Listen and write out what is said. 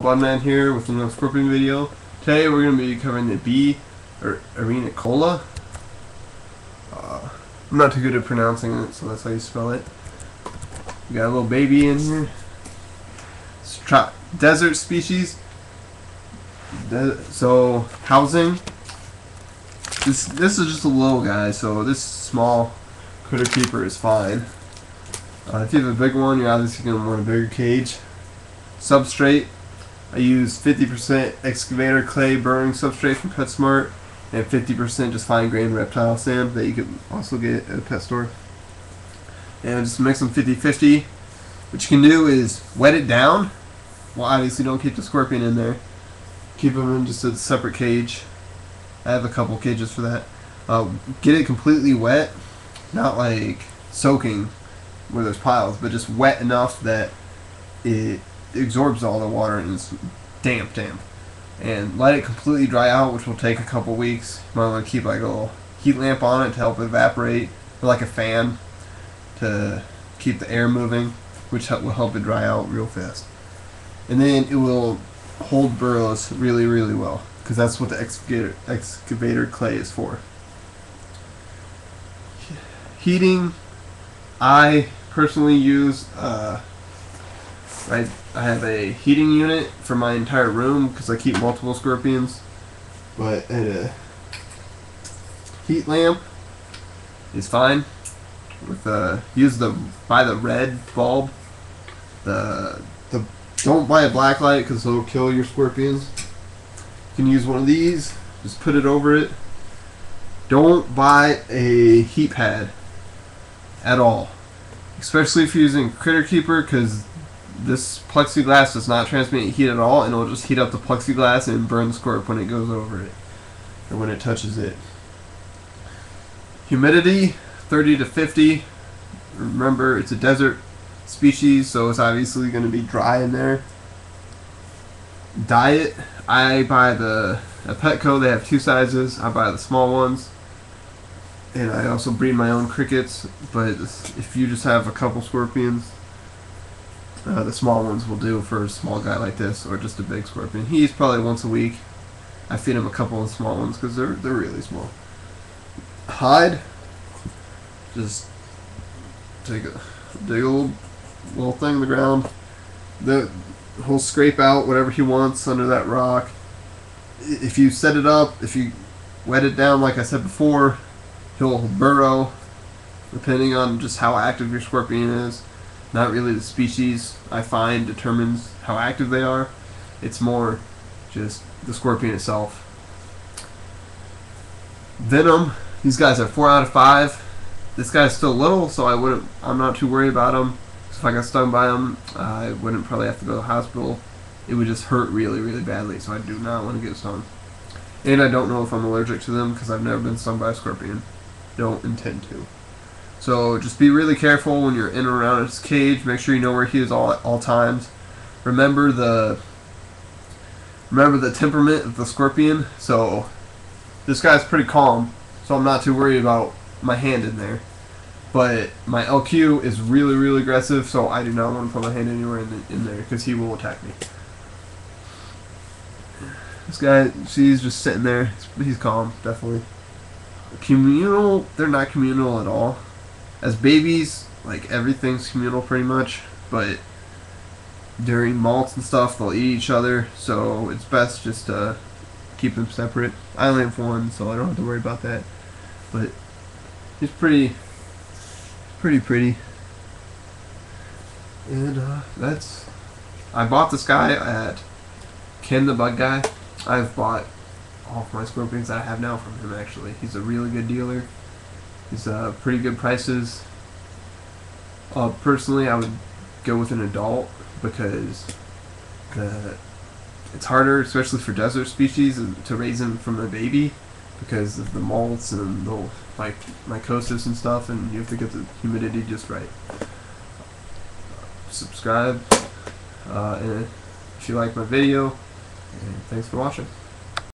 Bloodman here with another scorpion video. Today we're going to be covering the bee, or arenicola. I'm not too good at pronouncing it, so that's how you spell it. We got a little baby in here. It's desert species. So housing. This is just a little guy, so this small critter keeper is fine. If you have a big one, you're obviously going to want a bigger cage. Substrate. I use 50% excavator clay burning substrate from PetSmart and 50% just fine grained reptile sand that you can also get at a pet store. And just mix them 50-50. What you can do is wet it down. Well, obviously don't keep the scorpion in there. Keep them in just a separate cage. I have a couple cages for that. Get it completely wet, not like soaking where there's piles, but just wet enough that it absorbs all the water and it's damp, and let it completely dry out, which will take a couple weeks. You might want to keep like a little heat lamp on it to help evaporate, or like a fan to keep the air moving, which will help it dry out real fast. And then it will hold burrows really well, because that's what the excavator clay is for. Heating, I personally use I have a heating unit for my entire room because I keep multiple scorpions, but a heat lamp is fine. With buy the red bulb. Don't buy a black light because it'll kill your scorpions. You can use one of these. Just put it over it. Don't buy a heat pad at all, especially if you're using Critter Keeper, because this plexiglass does not transmit heat at all, and it'll just heat up the plexiglass and burn the scorp when it goes over it, or when it touches it. Humidity, 30 to 50. Remember, it's a desert species, so it's obviously going to be dry in there. Diet, I buy at Petco, they have two sizes. I buy the small ones, and I also breed my own crickets, but if you just have a couple scorpions, the small ones will do for a small guy like this, or just a big scorpion. He eats probably once a week. I feed him a couple of small ones because they're really small. Hide, just dig a little thing in the ground. He'll scrape out whatever he wants under that rock. If you set it up, if you wet it down like I said before, he'll burrow, depending on just how active your scorpion is. Not really the species, I find, determines how active they are. It's more just the scorpion itself. Venom, these guys are 4 out of 5. This guy's still little, so I'm not too worried about him. So if I got stung by him, I wouldn't probably have to go to the hospital. It would just hurt really badly, so I do not want to get stung. And I don't know if I'm allergic to them because I've never been stung by a scorpion. Don't intend to. So just be really careful when you're in and around his cage. Make sure you know where he is at all times. Remember the temperament of the scorpion. So this guy's pretty calm, so I'm not too worried about my hand in there. But my LQ is really aggressive, so I do not want to put my hand anywhere in there because he will attack me. This guy, she's just sitting there. He's calm, definitely. Communal, they're not communal at all. As babies, like, everything's communal pretty much, but during molts and stuff, they'll eat each other, so it's best just to keep them separate. I only have one, so I don't have to worry about that. But he's pretty. And I bought this guy at Ken the Bug Guy. I've bought all of my scorpions that I have now from him, actually. He's a really good dealer. He's pretty good prices. Personally, I would go with an adult because it's harder, especially for desert species, to raise them from a baby because of the molts and the mycosis and stuff, and you have to get the humidity just right. Subscribe if you like my video, and thanks for watching.